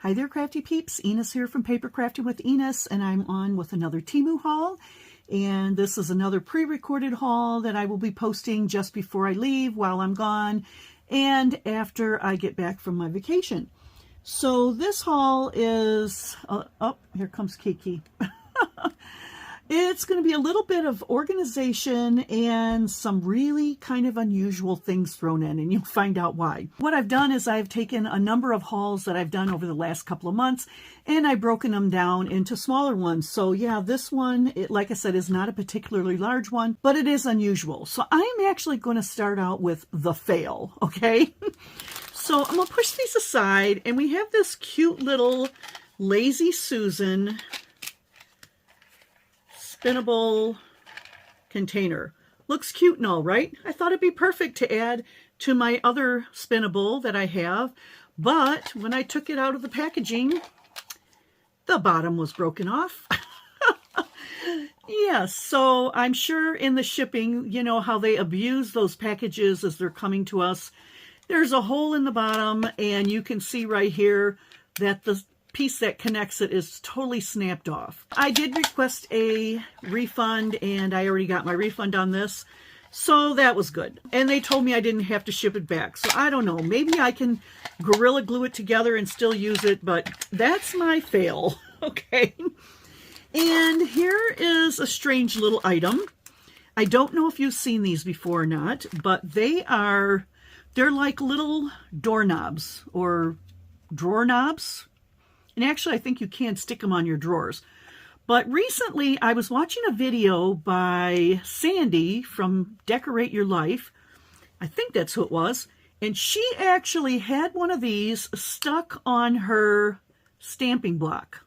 Hi there, Crafty Peeps. Enis here from Papercrafting with Enis, and I'm on with another Temu haul. And this is another pre-recorded haul that I will be posting just before I leave, while I'm gone, and after I get back from my vacation. So this haul is, oh, here comes Kiki. It's going to be a little bit of organization and some really kind of unusual things thrown in, and you'll find out why. What I've done is I've taken a number of hauls that I've done over the last couple of months, and I've broken them down into smaller ones. So yeah, this one, like I said, is not a particularly large one, but it is unusual. So I'm actually going to start out with the fail, okay? So I'm going to push these aside, and we have this cute little Lazy Susan spinnable container. Looks cute and all, right? I thought it'd be perfect to add to my other spinnable that I have, but when I took it out of the packaging, the bottom was broken off. Yes, so I'm sure in the shipping, you know how they abuse those packages as they're coming to us. There's a hole in the bottom, and you can see right here that the piece that connects it is totally snapped off. I did request a refund, and I already got my refund on this, so that was good. And they told me I didn't have to ship it back, so I don't know, maybe I can Gorilla Glue it together and still use it, but that's my fail. Okay, and here is a strange little item. I don't know if you've seen these before or not, but they're like little doorknobs or drawer knobs. And actually, I think you can stick them on your drawers. But recently, I was watching a video by Sandy from Decorate Your Life. I think that's who it was. And she actually had one of these stuck on her stamping block.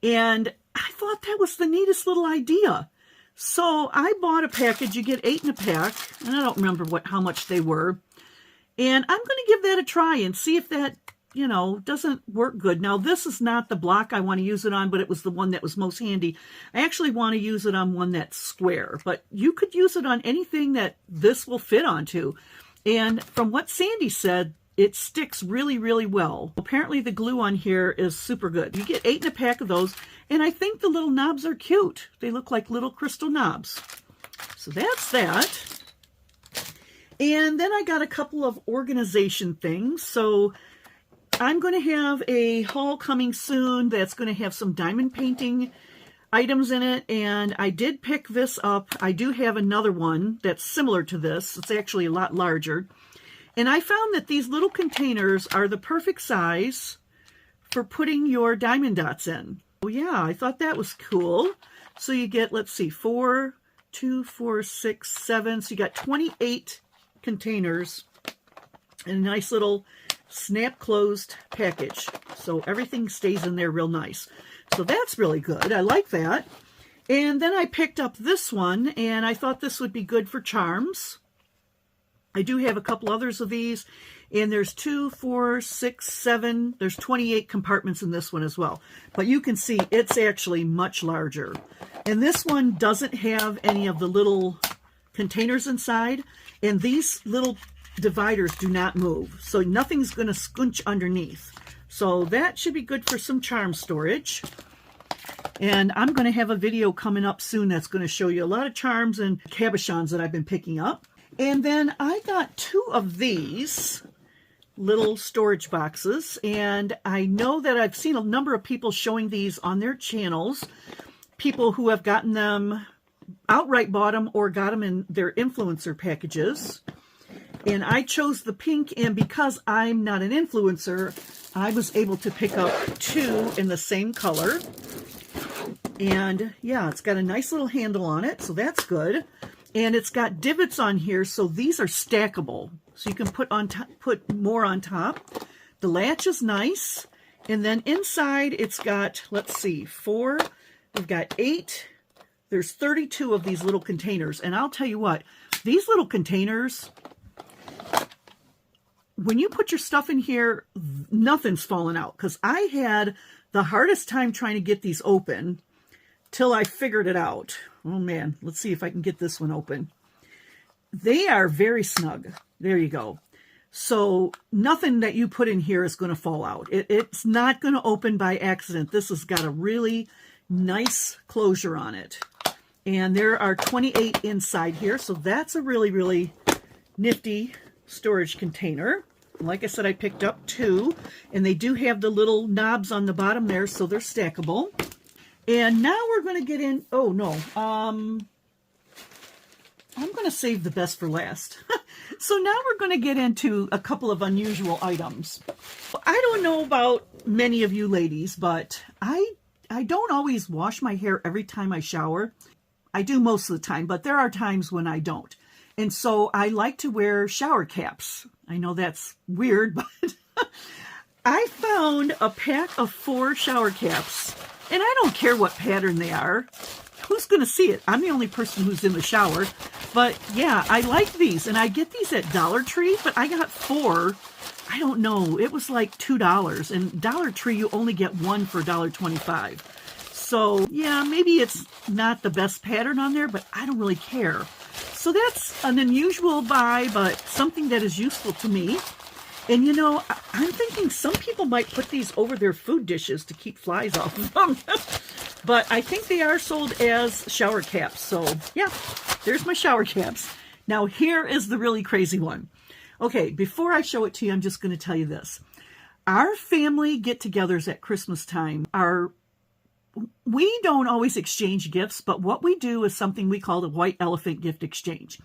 And I thought that was the neatest little idea. So I bought a package. You get 8 in a pack. And I don't remember how much they were. And I'm going to give that a try and see if that, you know, doesn't work good. Now, this is not the block I want to use it on, but it was the one that was most handy. I actually want to use it on one that's square, but you could use it on anything that this will fit onto. And from what Sandy said, it sticks really, really well. Apparently, the glue on here is super good. You get 8 in a pack of those, and I think the little knobs are cute. They look like little crystal knobs. So that's that. And then I got a couple of organization things. So I'm going to have a haul coming soon that's going to have some diamond painting items in it, and I did pick this up. I do have another one that's similar to this. It's actually a lot larger, and I found that these little containers are the perfect size for putting your diamond dots in. Oh yeah, I thought that was cool. So you get, let's see, 4, 2, 4, 6, 7. So you got 28 containers and a nice little snap closed package, so everything stays in there real nice. So that's really good. I like that. And then I picked up this one, and I thought this would be good for charms. I do have a couple others of these, and there's 2, 4, 6, 7. There's 28 compartments in this one as well. But you can see it's actually much larger. And this one doesn't have any of the little containers inside, and these little dividers do not move, so nothing's going to scunch underneath. So that should be good for some charm storage. And I'm going to have a video coming up soon that's going to show you a lot of charms and cabochons that I've been picking up. And then I got 2 of these little storage boxes, and I know that I've seen a number of people showing these on their channels, people who have gotten them outright, bought them, or got them in their influencer packages. And I chose the pink, and because I'm not an influencer, I was able to pick up 2 in the same color. And yeah, it's got a nice little handle on it, so that's good. And it's got divots on here, so these are stackable. So you can put more on top. The latch is nice. And then inside it's got, let's see, 4, we've got 8. There's 32 of these little containers. And I'll tell you what, these little containers, when you put your stuff in here, nothing's falling out, because I had the hardest time trying to get these open till I figured it out. Oh man, let's see if I can get this one open. They are very snug. There you go. So nothing that you put in here is going to fall out. It's not going to open by accident. This has got a really nice closure on it. And there are 28 inside here. So that's a really, really nifty storage container. Like I said, I picked up 2. And they do have the little knobs on the bottom there, so they're stackable. And now we're going to get in... Oh, no. I'm going to save the best for last. So now we're going to get into a couple of unusual items. I don't know about many of you ladies, but I don't always wash my hair every time I shower. I do most of the time, but there are times when I don't. And so I like to wear shower caps. I know that's weird, but I found a pack of 4 shower caps. And I don't care what pattern they are. Who's going to see it? I'm the only person who's in the shower. But yeah, I like these. And I get these at Dollar Tree, but I got 4. I don't know. It was like $2. And Dollar Tree, you only get 1 for $1.25. So yeah, maybe it's not the best pattern on there, but I don't really care. So that's an unusual buy, but something that is useful to me. And you know, I'm thinking some people might put these over their food dishes to keep flies off of them. But I think they are sold as shower caps. So yeah, there's my shower caps. Now here is the really crazy one. Okay, before I show it to you, I'm just going to tell you this. Our family get-togethers at Christmas time we don't always exchange gifts, but what we do is something we call the white elephant gift exchange.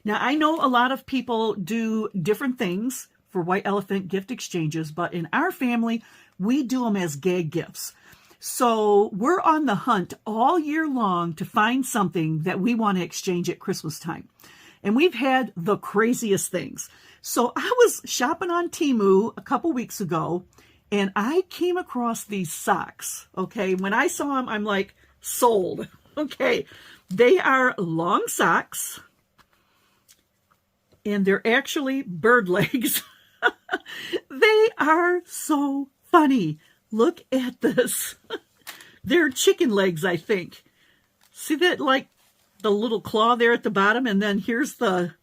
Now, I know a lot of people do different things for white elephant gift exchanges, but in our family, we do them as gag gifts. So we're on the hunt all year long to find something that we want to exchange at Christmas time. And we've had the craziest things. So I was shopping on Temu a couple weeks ago, and I came across these socks, okay? When I saw them, I'm like, sold, okay? They are long socks, and they're actually bird legs. They are so funny. Look at this. They're chicken legs, I think. See that, like, the little claw there at the bottom, and then here's the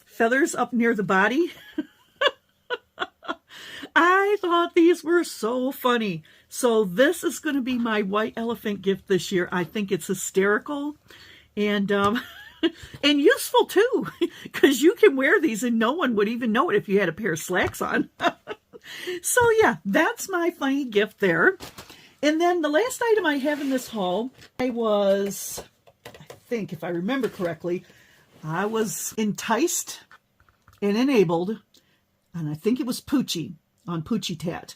feathers up near the body? I thought these were so funny. So this is going to be my white elephant gift this year. I think it's hysterical and and useful too, because you can wear these and no one would even know it if you had a pair of slacks on. So yeah, that's my funny gift there. And then the last item I have in this haul, I think if I remember correctly, I was enticed and enabled, and I think it was Puchy, on Puchy Tat,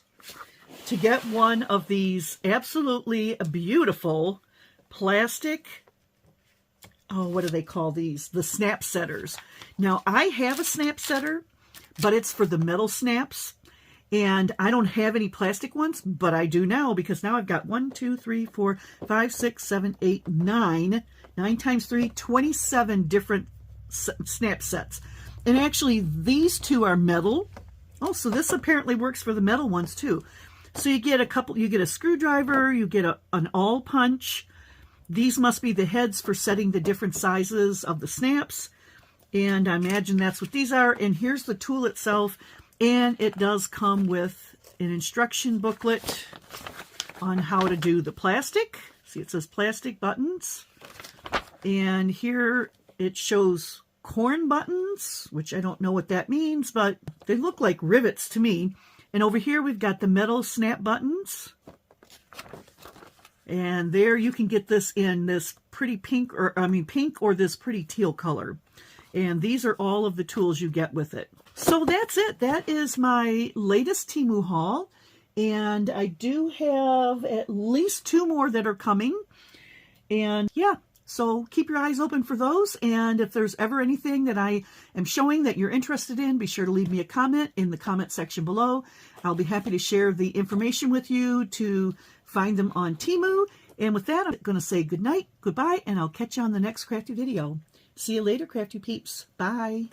to get one of these absolutely beautiful plastic, oh, what do they call these? The snap setters. Now, I have a snap setter, but it's for the metal snaps, and I don't have any plastic ones, but I do now, because now I've got 1, 2, 3, 4, 5, 6, 7, 8, 9, 9 times 3, 27 different snap sets. And actually, these 2 are metal. Oh, so this apparently works for the metal ones too. So you get a screwdriver, you get an awl punch. These must be the heads for setting the different sizes of the snaps. And I imagine that's what these are. And here's the tool itself. And it does come with an instruction booklet on how to do the plastic. See, it says plastic buttons. And here it shows corn buttons, which I don't know what that means, but they look like rivets to me. And over here we've got the metal snap buttons. And there you can get this in this pretty pink or this pretty teal color. And these are all of the tools you get with it. So that's it. That is my latest Temu haul. And I do have at least 2 more that are coming. And yeah, so keep your eyes open for those. And if there's ever anything that I am showing that you're interested in, be sure to leave me a comment in the comment section below. I'll be happy to share the information with you to find them on Temu. And with that, I'm going to say good night, goodbye, and I'll catch you on the next crafty video. See you later, Crafty Peeps. Bye.